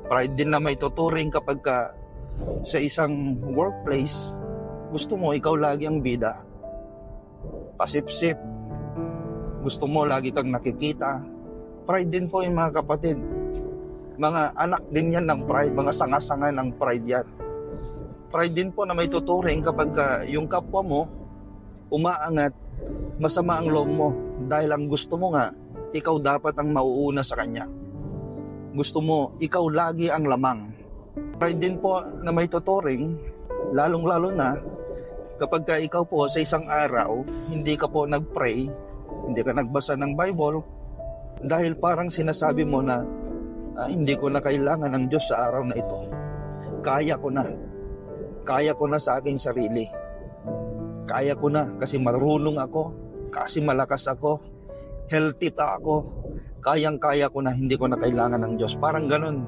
Pride din na may tuturing kapag sa isang workplace, gusto mo ikaw lagi ang bida. Pasipsip. Gusto mo lagi kang nakikita. Pride din po yung mga kapatid. Mga anak din yan ng pride, mga sanga-sanga ng pride yan. Pride din po na may tuturing kapag yung kapwa mo umaangat, masama ang loob mo dahil ang gusto mo nga, ikaw dapat ang mauuna sa kanya. Gusto mo, ikaw lagi ang lamang. Pride din po na may tuturing, lalong-lalo na kapag ikaw po sa isang araw, hindi ka po nag-pray, hindi ka nagbasa ng Bible, dahil parang sinasabi mo na hindi ko na kailangan ng Diyos sa araw na ito. Kaya ko na. Kaya ko na sa aking sarili. Kaya ko na kasi marunong ako, kasi malakas ako, healthy pa ako. Kayang-kaya ko na, hindi ko na kailangan ng Diyos. Parang ganun.